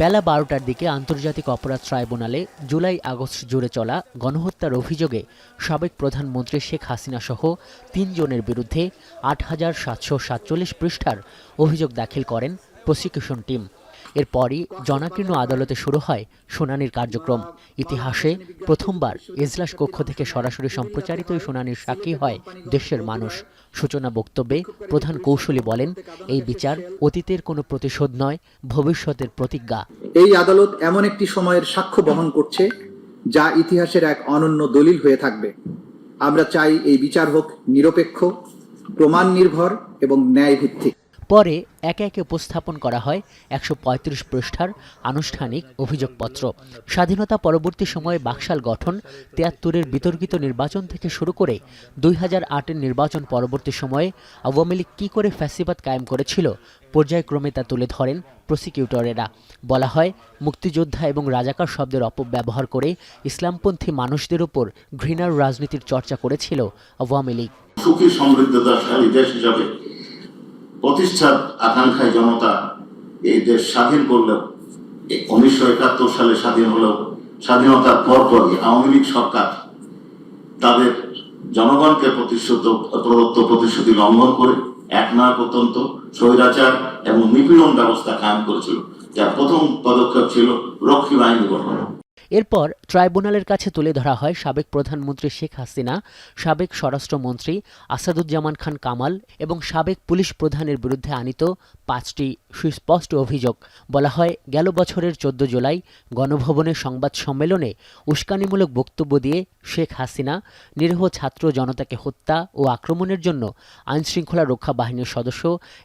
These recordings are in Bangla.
বেলা ১২টার দিকে আন্তর্জাতিক অপরাধ ট্রাইব্যুনালে জুলাই আগস্ট জুড়ে চলা গণহত্যার অভিযোগে সাবেক প্রধানমন্ত্রী শেখ হাসিনা সহ ৩ জনের বিরুদ্ধে ৮,৭৪৭ পৃষ্ঠার অভিযোগ দাখিল করেন প্রসিকিউশন টিম। এরপরই জনাকীর্ণ আদালতে শুরু হয় শুনানির কার্যক্রম। ইতিহাসে প্রথমবার এজলাস কক্ষ থেকে সরাসরি সম্প্রচারিত এই শুনানির সাক্ষী হয় দেশের মানুষ। সূচনা বক্তব্যে প্রধান কৌশলী বলেন, এই বিচার অতীতের কোনো প্রতিশোধ নয়, ভবিষ্যতের প্রতিজ্ঞা। এই আদালত এমন একটি সময়ের সাক্ষ্য বহন করছে যা ইতিহাসের এক অনন্য দলিল হয়ে থাকবে। আমরা চাই এই বিচার হোক নিরপেক্ষ, প্রমাণ নির্ভর এবং ন্যায়ভিত্তিক। পরে একে একে উপস্থাপন করা হয় ১৩৫ পৃষ্ঠার আনুষ্ঠানিক অভিযোগপত্র। স্বাধীনতা পরবর্তী সময়ে বাকশাল গঠন, ৭৩-এর বিতর্কিত নির্বাচন থেকে শুরু করে ২০০৮-এর নির্বাচন পরবর্তী সময়ে আওয়ামী লীগ কী করে ফ্যাসিবাদ কায়েম করেছিল পর্যায়ক্রমে তা তুলে ধরেন প্রসিকিউটরেরা। বলা হয়, মুক্তিযোদ্ধা এবং রাজাকার শব্দের অপব্যবহার করে ইসলামপন্থী মানুষদের উপর ঘৃণার রাজনীতির চর্চা করেছিল আওয়ামী লীগ। সুখী সমৃদ্ধশালী দেশ হিসাবে প্রতিষ্ঠার আকাঙ্ক্ষায় জনতা এই দেশ স্বাধীন করলেও ১৯৭১ সালে স্বাধীন হলেও স্বাধীনতার পরপরই আওয়ামী লীগ সরকার তাদের জনগণকে প্রদত্ত প্রতিশ্রুতি লঙ্ঘন করে একনায়কতন্ত্র, স্বৈরাচার এবং নিপীড়ন ব্যবস্থা কায়েম করেছিল, যার প্রথম পদক্ষেপ ছিল রক্ষী বাহিনী গঠন। এরপর ট্রাইব্যুনালের কাছে তুলে ধরা হয় সাবেক প্রধানমন্ত্রী শেখ হাসিনা, সাবেক স্বরাষ্ট্রমন্ত্রী আসাদুজ্জামান খান কামাল এবং সাবেক পুলিশ প্রধানের বিরুদ্ধে আনীত ৫টি সুস্পষ্ট অভিযোগ। বলা হয়, গেল বছরের ১৪ জুলাই গণভবনের সংবাদ সম্মেলনে উস্কানিমূলক বক্তব্য দিয়ে শেখ হাসিনা নিরীহ ছাত্র জনতাকে হত্যা ও আক্রমণের জন্য আইনশৃঙ্খলা রক্ষা বাহিনীর সদস্য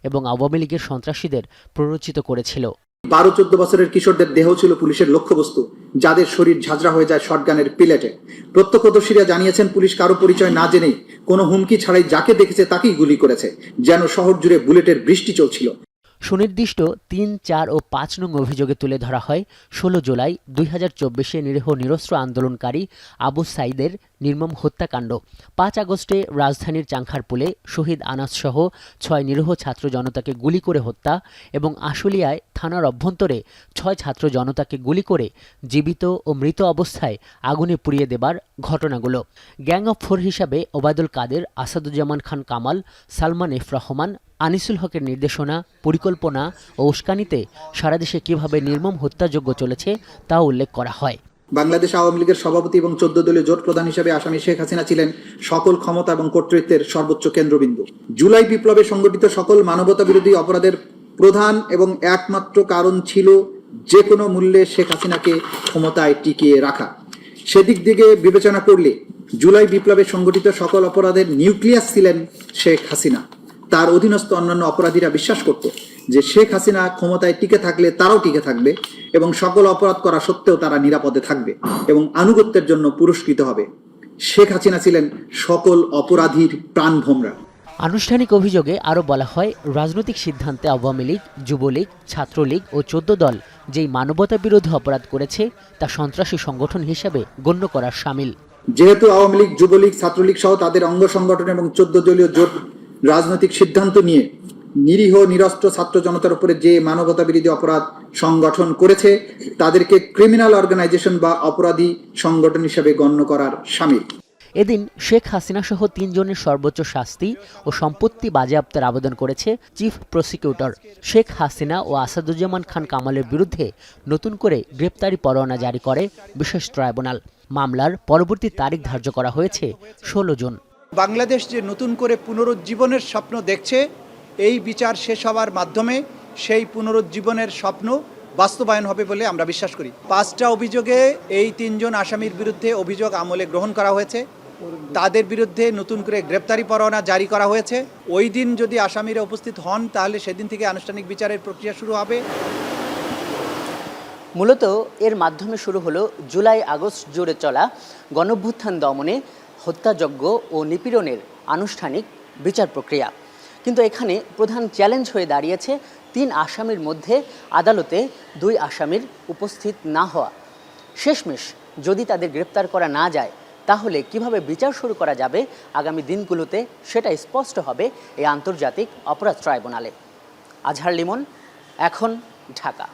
এবং আওয়ামী লীগের সন্ত্রাসীদের প্ররোচিত করেছিল। ১২-১৪ বছরের কিশোরদের দেহ ছিল পুলিশের লক্ষ্যবস্তু, যাদের শরীর ঝাঁঝরা হয়ে যায় শটগানের পিলেটে। প্রত্যক্ষদর্শীরা জানিয়েছেন, পুলিশ কারো পরিচয় না জেনেই কোনো হুমকি ছাড়াই যাকে দেখেছে তাকেই গুলি করেছে, যেন শহর জুড়ে বুলেটের বৃষ্টি চলছিল। সুনির্দিষ্ট ৩, ৪ ও ৫ নং অভিযোগে তুলে ধরা হয় ১৬ জুলাই ২০২৪-এ নিরীহ নিরস্ত্র আন্দোলনকারী আবু সাইদের নির্মম হত্যাকাণ্ড। ৫ আগস্টে রাজধানীর চাংখারপুলে শহীদ আনাস সহ ৬ নিরীহ ছাত্র জনতাকে গুলি করে হত্যা এবং আশুলিয়ায় থানার অভ্যন্তরে ৬ ছাত্র জনতাকে গুলি করে জীবিত ও মৃত অবস্থায় আগুনে পুড়িয়ে দেবার ঘটনাগুলো। গ্যাং অফ 4 হিসাবে ওবায়দুল কাদের, আসাদুজ্জামান খান কামাল, সালমান এফ রহমান, আনিসুল হকের নির্দেশনা, পরিকল্পনা ও উস্কানিতে সারা দেশে কিভাবে নির্মম হত্যাযজ্ঞ চলেছে তা উল্লেখ করা হয়। বাংলাদেশ আওয়ামী লীগের সভাপতি এবং ১৪ দলীয় জোট প্রধান হিসেবে আসামি শেখ হাসিনা ছিলেন সকল ক্ষমতা এবং কর্তৃত্বের সর্বোচ্চ কেন্দ্রবিন্দু। জুলাই বিপ্লবে সংগঠিত সকল মানবতা বিরোধী অপরাধের প্রধান এবং একমাত্র কারণ ছিল যে কোনো মূল্যে শেখ হাসিনাকে ক্ষমতায় টিকিয়ে রাখা। সেদিক থেকে বিবেচনা করলে জুলাই বিপ্লবে সংগঠিত সকল অপরাধের নিউক্লিয়াস ছিলেন শেখ হাসিনা। তার অধীনস্থ অন্যান্য অপরাধীরা বিশ্বাস করত যে শেখ হাসিনা ক্ষমতায় টিকে থাকলে তারাও টিকে থাকবে এবং সকল অপরাধ করা সত্ত্বেও তারা নিরাপদে থাকবে এবং আনুগত্যের জন্য পুরস্কৃত হবে। শেখ হাসিনা ছিলেন সকল অপরাধীর প্রাণভোমরা। আনুষ্ঠানিক অভিযোগে আরও বলা হয়, রাজনৈতিক সিদ্ধান্তে আওয়ামী লীগ, যুবলীগ, ছাত্রলীগ ও ১৪ দল যেই মানবতা বিরোধী অপরাধ করেছে তা সন্ত্রাসী সংগঠন হিসেবে গণ্য করার শামিল। যেহেতু আওয়ামী লীগ, যুবলীগ, ছাত্রলীগ সহ তাদের অঙ্গ সংগঠন এবং ১৪ দলীয় জোট রাজনৈতিক সিদ্ধান্ত নিয়ে নিরীহ নিরস্ত্র ছাত্র জনতার উপরে যে মানবতা বিরোধী অপরাধ সংগঠন করেছে তাদেরকে ক্রিমিনাল অর্গানাইজেশন বা অপরাধী সংগঠন হিসেবে গণ্য করার শামিল। এদিন শেখ হাসিনা সহ ৩ জনের সর্বোচ্চ শাস্তি ও সম্পত্তি বাজেয়াপ্তের আবেদন করেছে চিফ প্রসিকিউটর। শেখ হাসিনা ও আসাদুজ্জামান খান কামালের বিরুদ্ধে নতুন করে গ্রেপ্তারি পরোয়ানা জারি করে বিশেষ ট্রাইব্যুনাল। মামলার পরবর্তী তারিখ ধার্য করা হয়েছে ১৬ জুন। বাংলাদেশ যে নতুন করে পুনরুজ্জীবনের স্বপ্ন দেখছে, এই বিচার শেষ হওয়ার মাধ্যমে সেই পুনরুজ্জীবনের স্বপ্ন বাস্তবায়ন হবে বলে আমরা বিশ্বাস করি। 5টা অভিযোগে এই 3 জন আসামির বিরুদ্ধে অভিযোগ আমলে গ্রহণ করা হয়েছে। তাদের বিরুদ্ধে নতুন করে গ্রেপ্তারি পরোয়ানা জারি করা হয়েছে। ওই দিন যদি আসামিরা উপস্থিত হন তাহলে সেদিন থেকে আনুষ্ঠানিক বিচারের প্রক্রিয়া শুরু হবে। মূলত এর মাধ্যমে শুরু হলো জুলাই আগস্ট জুড়ে চলা গণঅভ্যুত্থান দমনে হত্যাযজ্ঞ ও নিপীড়নের আনুষ্ঠানিক বিচার প্রক্রিয়া। কিন্তু এখানে প্রধান চ্যালেঞ্জ হয়ে দাঁড়িয়েছে 3 আসামির মধ্যে আদালতে 2 আসামির উপস্থিত না হওয়া। শেষমেশ যদি তাদের গ্রেপ্তার করা না যায় তাহলে কিভাবে বিচার শুরু করা যাবে আগামী দিনগুলোতে সেটা স্পষ্ট হবে এই আন্তর্জাতিক অপরাধ ট্রাইব্যুনালে। আজহার লিমন, এখন, ঢাকা।